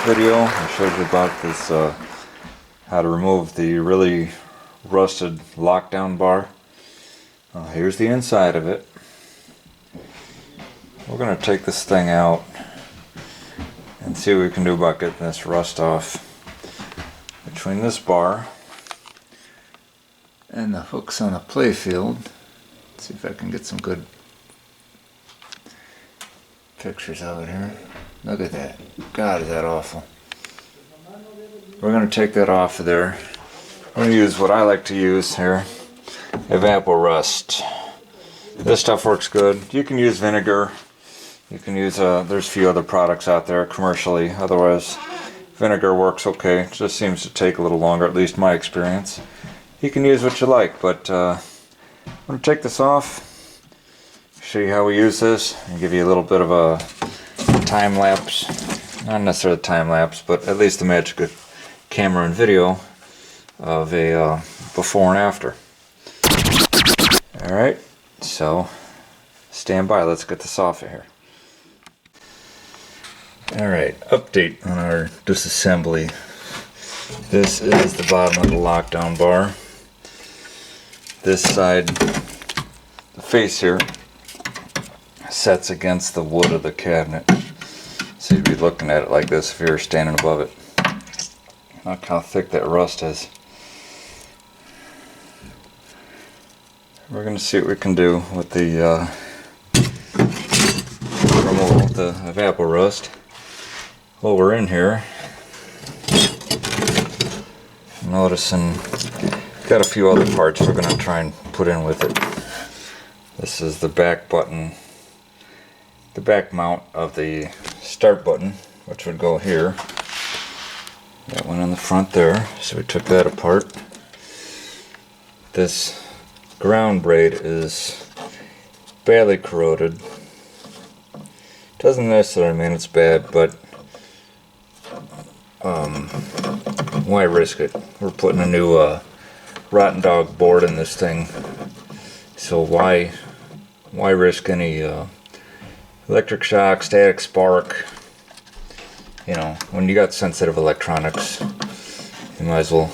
video I showed you about this, how to remove the really rusted lockdown bar. Here's the inside of it. We're going to take this thing out and see what we can do about getting this rust off between this bar and the hooks on the playfield. Let's see if I can get some good pictures of it here. Look at that. God, is that awful. We're going to take that off of there. I'm going to use what I like to use here, Evapor Rust. This stuff works good. You can use vinegar. You can use, there's a few other products out there commercially. Otherwise, vinegar works okay. It just seems to take a little longer, at least my experience. You can use what you like, but I'm going to take this off, show you how we use this, and give you a little bit of a time lapse. Not necessarily time lapse, but at least the magic of camera and video of a before and after. Alright, so stand by, let's get this off of here. Alright, update on our disassembly. This is the bottom of the lockdown bar. This side, the face here, sets against the wood of the cabinet. So you'd be looking at it like this if you were standing above it. Look how thick that rust is. We're going to see what we can do with the removal of the Evapor Rust. While we're in here, noticing got a few other parts we're going to try and put in with it. This is the back button, the back mount of the start button, which would go here. That one on the front there, so we took that apart. This ground braid is badly corroded. Doesn't necessarily mean it's bad, but why risk it? We're putting a new rotten dog board in this thing, so why risk any electric shock, static spark? You know, when you got sensitive electronics, you might as well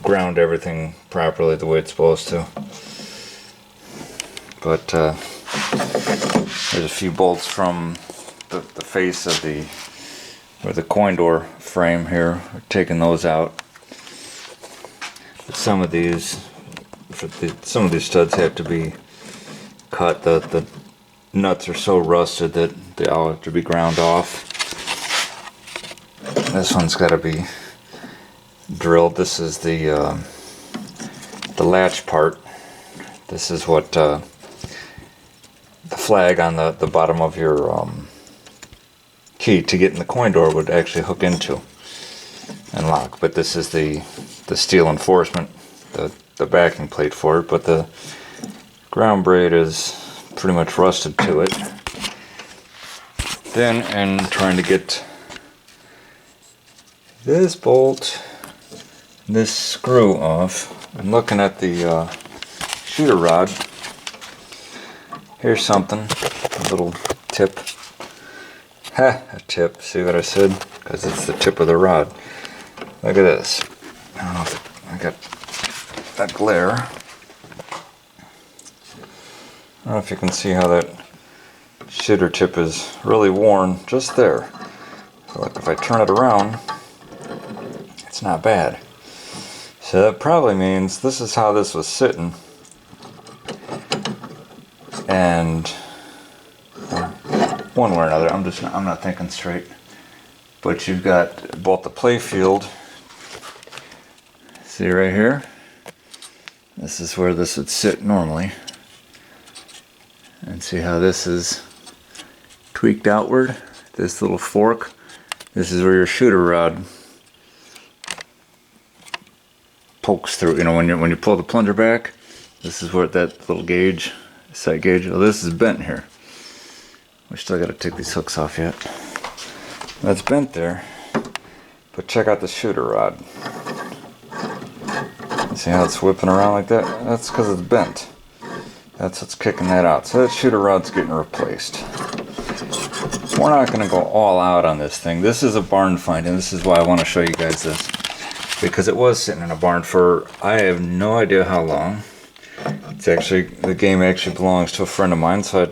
ground everything properly the way it's supposed to. But there's a few bolts from the face of the coin door frame here. We're taking those out. But some of these studs have to be cut. The nuts are so rusted that they all have to be ground off. This one's got to be drilled. This is the latch part. This is what the flag on the bottom of your key to get in the coin door would actually hook into and lock. But this is the steel enforcement, the backing plate for it. But the ground braid is pretty much rusted to it. Then, in trying to get this bolt, this screw off, I'm looking at the shooter rod. Here's something, a little tip. Ha, a tip, see what I said? Because it's the tip of the rod. Look at this. I don't know if I got that glare. I don't know if you can see how that shooter tip is really worn just there. So like if I turn it around, it's not bad. So that probably means this is how this was sitting. And one way or another, I'm not thinking straight. But you've got both the playfield. See right here? This is where this would sit normally. And see how this is tweaked outward? This little fork. This is where your shooter rod pokes through. You know, when you pull the plunger back, this is where that little gauge, sight gauge. Oh, this is bent here. We still got to take these hooks off yet. That's bent there. But check out the shooter rod. See how it's whipping around like that? That's because it's bent. That's what's kicking that out. So that shooter rod's getting replaced. we're not going to go all out on this thing. This is a barn find, and this is why I want to show you guys this. Because it was sitting in a barn for, I have no idea how long. It's actually, the game actually belongs to a friend of mine, so I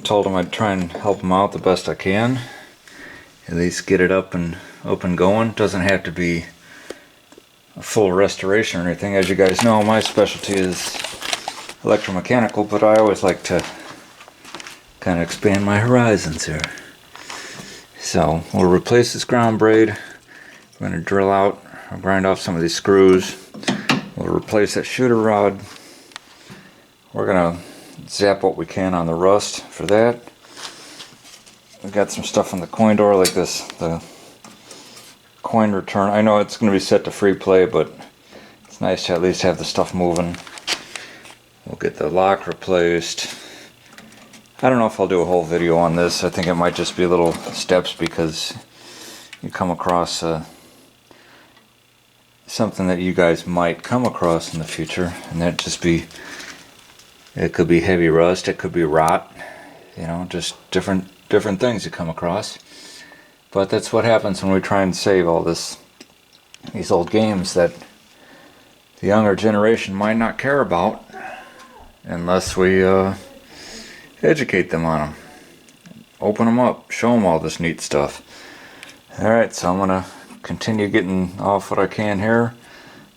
told him I'd try and help him out the best I can. At least get it up and going. Doesn't have to be a full restoration or anything. As you guys know, my specialty is electromechanical, but I always like to kind of expand my horizons here. So we'll replace this ground braid. We're going to drill out or grind off some of these screws. We'll replace that shooter rod. We're going to zap what we can on the rust for that. We got some stuff on the coin door like this, the coin return. I know it's going to be set to free play, but it's nice to at least have the stuff moving. We'll get the lock replaced. I don't know if I'll do a whole video on this. I think it might just be little steps because you come across something that you guys might come across in the future, and that just be, it could be heavy rust, it could be rot, you know, just different things you come across. But that's what happens when we try and save all these old games that the younger generation might not care about unless we educate them on them, open them up, show them all this neat stuff. Alright, so I'm gonna continue getting off what I can here.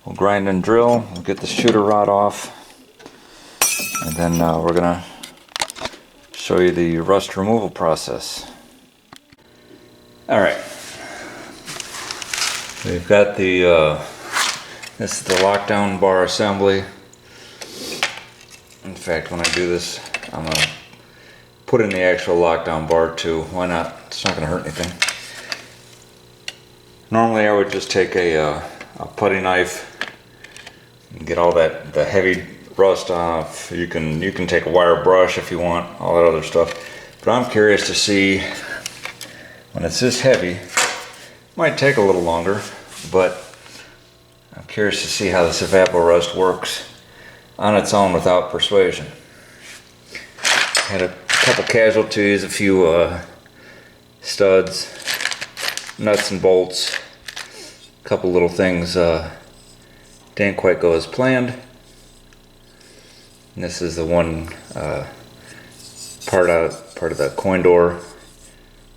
We'll grind and drill, we'll get the shooter rod off, and then we're gonna show you the rust removal process. Alright, we've got the this is the lockdown bar assembly. In fact, when I do this, I'm gonna put in the actual lockdown bar too. Why not? It's not gonna hurt anything. Normally I would just take a putty knife and get all the heavy rust off. You can take a wire brush if you want, all that other stuff. But I'm curious to see, when it's this heavy, it might take a little longer, but I'm curious to see how this evapor rust works on its own without persuasion. Had a couple casualties, a few studs, nuts and bolts, a couple little things didn't quite go as planned. And this is the one part of the coin door.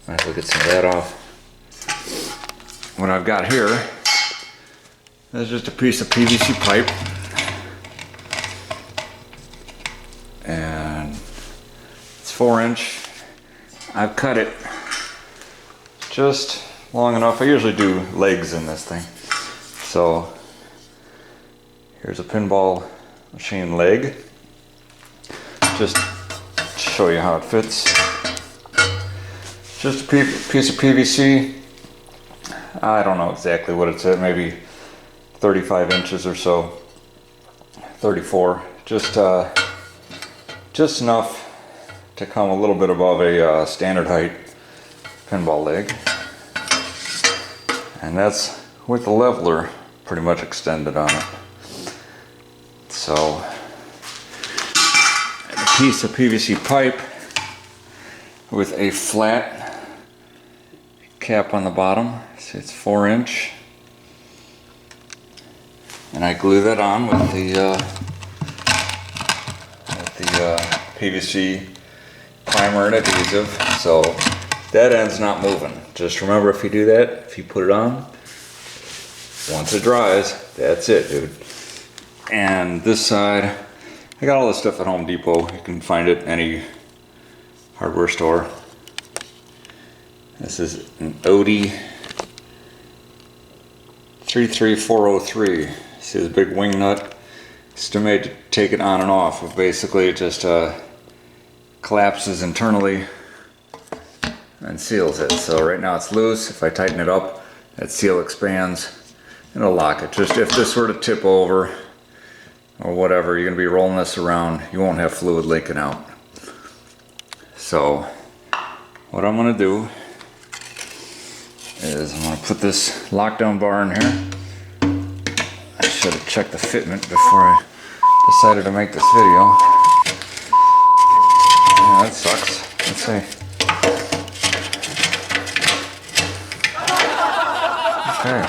Might as well get some of that off. What I've got here is just a piece of PVC pipe, and it's 4-inch. I've cut it just long enough. I usually do legs in this thing. So here's a pinball machine leg. Just to show you how it fits. Just a piece of PVC. I don't know exactly what it's at, maybe 35 inches or so, 34. Just enough to come a little bit above a standard height pinball leg. And that's with the leveler pretty much extended on it. So, a piece of PVC pipe with a flat cap on the bottom. See, it's 4-inch. And I glue that on with the PVC primer and adhesive, so that end's not moving. Just remember, if you do that, if you put it on, once it dries, that's it, dude. And this side, I got all this stuff at Home Depot. You can find it any hardware store. This is an Odie 33403. See this big wing nut? It's made to take it on and off. But basically, it just collapses internally and seals it. So right now it's loose. If I tighten it up, that seal expands and it'll lock it. Just if this were to tip over or whatever, you're gonna be rolling this around, you won't have fluid leaking out. So what I'm gonna do is I'm gonna put this lockdown bar in here. I should have checked the fitment before I decided to make this video. Yeah, that sucks. Let's see. Okay.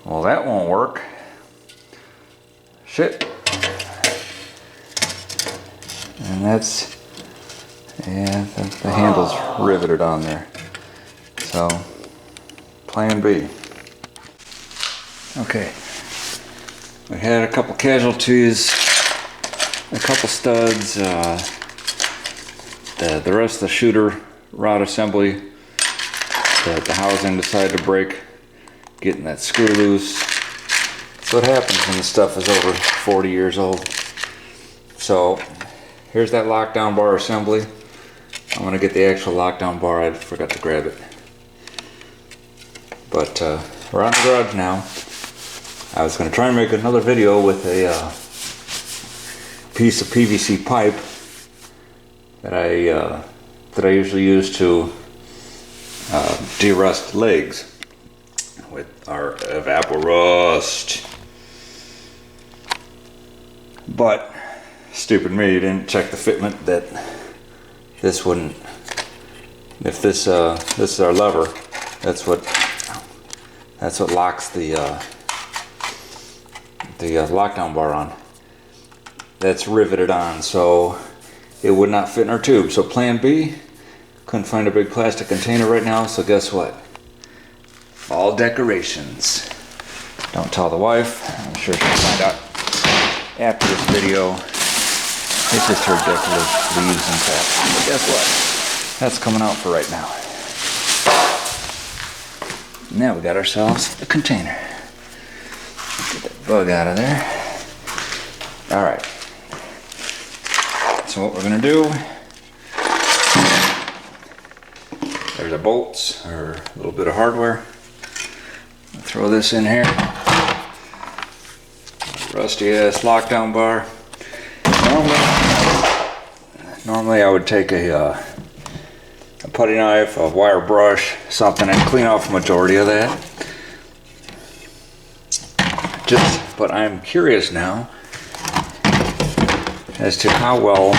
Well, that won't work. Shit. And that's, yeah, the handle's riveted on there. So, plan B. Okay. We had a couple casualties, a couple studs, the rest of the shooter rod assembly, the housing decided to break, getting that screw loose. That's what happens when the stuff is over 40 years old. So here's that lockdown bar assembly. I'm gonna get the actual lockdown bar. I forgot to grab it. But we're out in the garage now. I was gonna try and make another video with a piece of PVC pipe that I usually use to de-rust legs with our Evaporust. But stupid me didn't check the fitment that this wouldn't. If this is our lever, that's what locks the lockdown bar on. That's riveted on, so it would not fit in our tube. So plan B, couldn't find a big plastic container right now, so guess what? Fall decorations. Don't tell the wife, I'm sure she'll find out after this video. It's just ridiculous leaves and crap. But guess what? That's coming out for right now. Now we got ourselves a container. Get that bug out of there. Alright. So what we're going to do, there's our bolts, or a little bit of hardware. I'll throw this in here. Rusty ass lockdown bar. Normally I would take a putty knife, a wire brush, something, and clean off a majority of that. But I'm curious now as to how well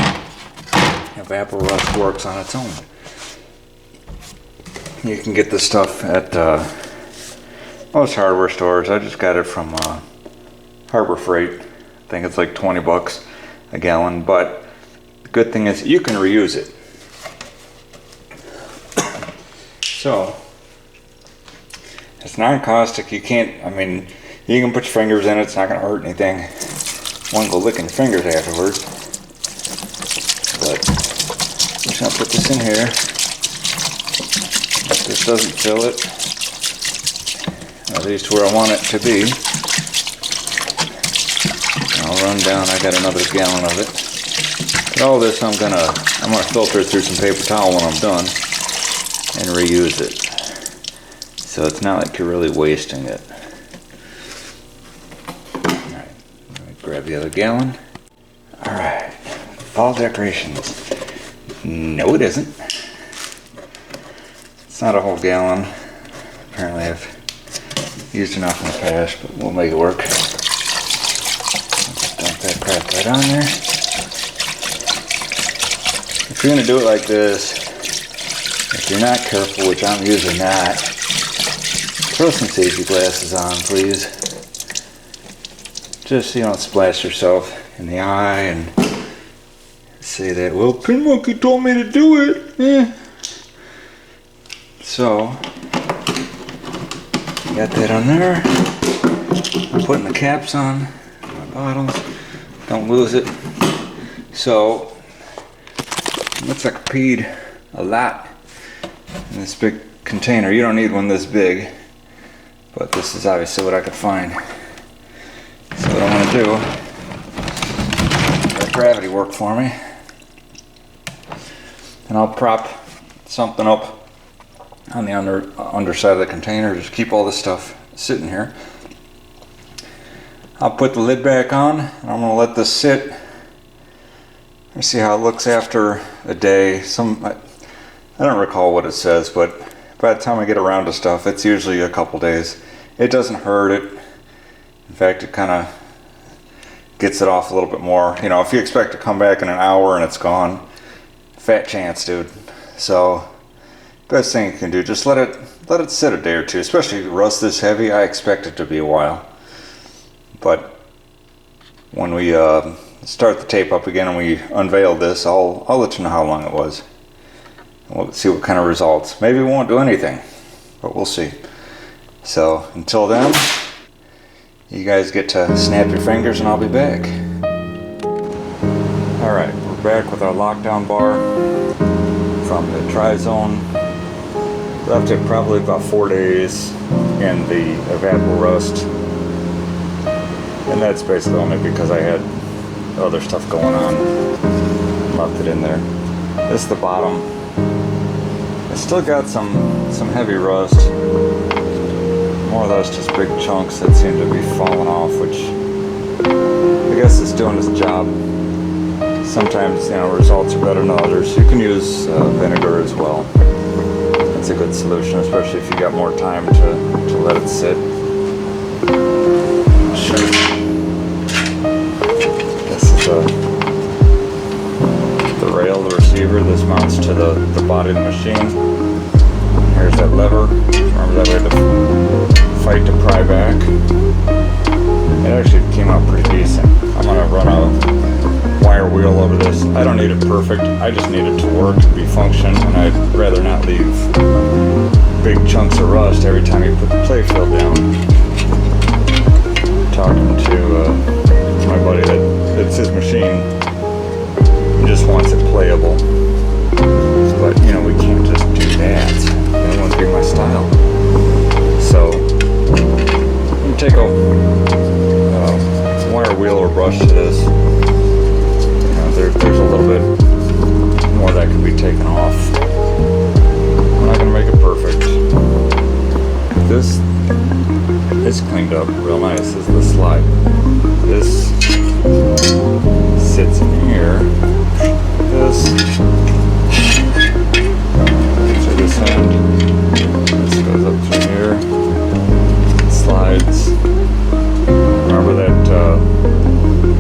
Evaporust works on its own. You can get this stuff at most hardware stores. I just got it from Harbor Freight. I think it's like 20 bucks a gallon, but the good thing is you can reuse it. So it's non-caustic. You can't, I mean, you can put your fingers in it, it's not going to hurt anything. You won't go licking your fingers afterwards. But I'm just going to put this in here. If this doesn't fill it, at least where I want it to be, I'll run down. I got another gallon of it. But all this I'm gonna filter it through some paper towel when I'm done and reuse it. So it's not like you're really wasting it. Alright, grab the other gallon. Alright, fall decorations. No, it isn't. It's not a whole gallon. Apparently I've used enough in the past, but we'll make it work. Just dump that crap right on there. If you're gonna do it like this, if you're not careful, which I'm usually not, throw some safety glasses on, please. Just so you don't splash yourself in the eye and say that, well, Pin Monkey told me to do it. Eh. So, got that on there. I'm putting the caps on my bottles. Don't lose it. So, looks like I peed a lot in this big container. You don't need one this big, but this is obviously what I could find. So what I'm going to do, let gravity work for me, and I'll prop something up on the underside of the container. Just keep all this stuff sitting here. I'll put the lid back on, and I'm going to let this sit. Let me see how it looks after a day. I don't recall what it says, but by the time I get around to stuff, it's usually a couple days. It doesn't hurt it. In fact, it kind of gets it off a little bit more. You know, if you expect to come back in an hour and it's gone, fat chance, dude. So, best thing you can do, just let it let it sit a day or two. Especially if rust this heavy, I expect it to be a while. But when we start the tape up again and we unveil this, I'll let you know how long it was. We'll see what kind of results. Maybe we won't do anything, but we'll see. So until then, you guys get to snap your fingers and I'll be back. Alright, we're back with our lockdown bar from the Tri-Zone. Left it probably about 4 days in the evapor rust. And that's basically only because I had other stuff going on. Left it in there. This is the bottom. It's still got some heavy rust. More or less just big chunks that seem to be falling off, which I guess is doing its job. Sometimes, you know, results are better than others. You can use vinegar as well. It's a good solution, especially if you got more time to let it sit. Sure. This is the rail, the receiver. This mounts to the body of the machine. Here's that lever. Remember that we had to fight to pry back. It actually came out pretty decent. I'm gonna run a wire wheel over this. I don't need it perfect. I just need it to work, be function, and I'd rather not leave big chunks of rust every time you put the play field down. Talking to my buddy that it's his machine. He just wants it playable. But you know, we can't just do that. That wouldn't be my style. So let me take a wire wheel or brush to this. You know, there's a little bit more that can be taken off. I'm not gonna make it perfect. This is cleaned up real nice. This is the slide. This sits in here. This. So this end. This goes up through here. Slides. Remember that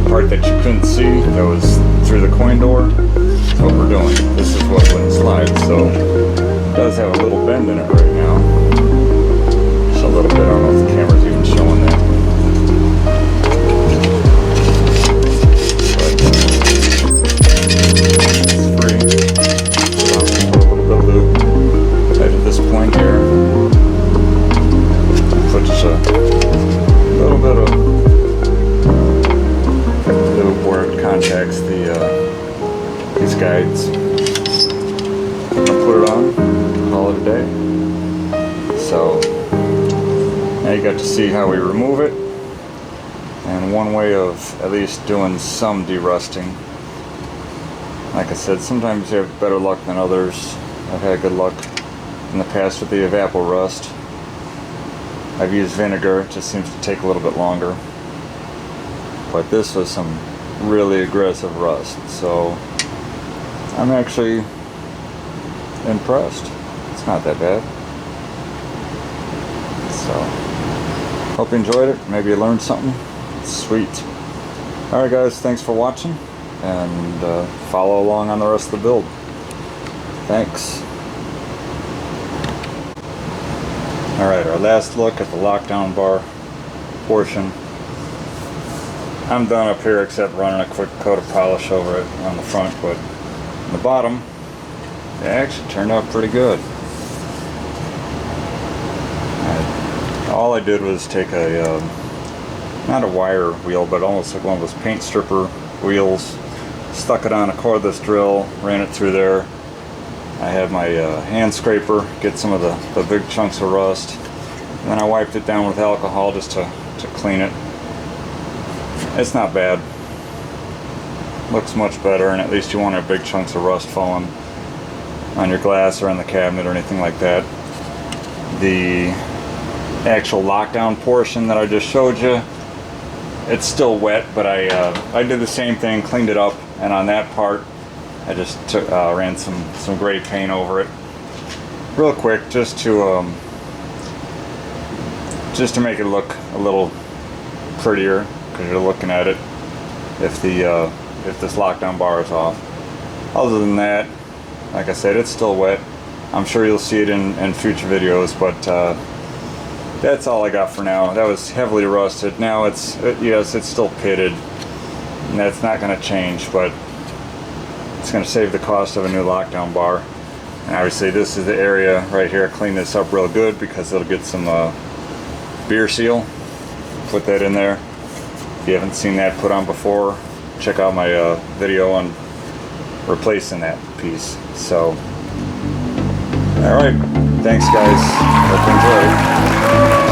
part that you couldn't see that was through the coin door? That's what we're doing. This is what wouldn't slide. So it does have a little bend in it right now. Just a little bit. I don't know if the camera's even showing that. But it's free. So I'll put a little bit of lube right at this point here. Put just a little bit of lube where it contacts these guides. I'm gonna put it on, call it a day. So now you got to see how we remove it, and one way of at least doing some derusting. Like I said, sometimes you have better luck than others. I've had good luck in the past with the evapor rust. I've used vinegar, it just seems to take a little bit longer. But this was some really aggressive rust, so I'm actually impressed. It's not that bad. So, hope you enjoyed it. Maybe you learned something. Sweet. Alright guys, thanks for watching, and follow along on the rest of the build. Thanks. Alright, our last look at the lockdown bar portion. I'm done up here except running a quick coat of polish over it on the front, but on the bottom, it actually turned out pretty good. All I did was take a, not a wire wheel, but almost like one of those paint stripper wheels, stuck it on a cordless drill, ran it through there. I had my hand scraper get some of the big chunks of rust, and then I wiped it down with alcohol just to clean it. It's not bad. Looks much better, and at least you won't have big chunks of rust falling on your glass or on the cabinet or anything like that. The actual lockdown portion that I just showed you, it's still wet, but I did the same thing, cleaned it up, and on that part I just ran some gray paint over it real quick, just to make it look a little prettier, because you're looking at it if this lockdown bar is off. Other than that, like I said, it's still wet. I'm sure you'll see it in future videos, but that's all I got for now. That was heavily rusted. Now it's, yes, it's still pitted, and that's not going to change, but it's going to save the cost of a new lockdown bar. And obviously this is the area right here. Clean this up real good because it'll get some beer seal. Put that in there. If you haven't seen that put on before, check out my video on replacing that piece. So, alright, thanks guys, hope you enjoyed.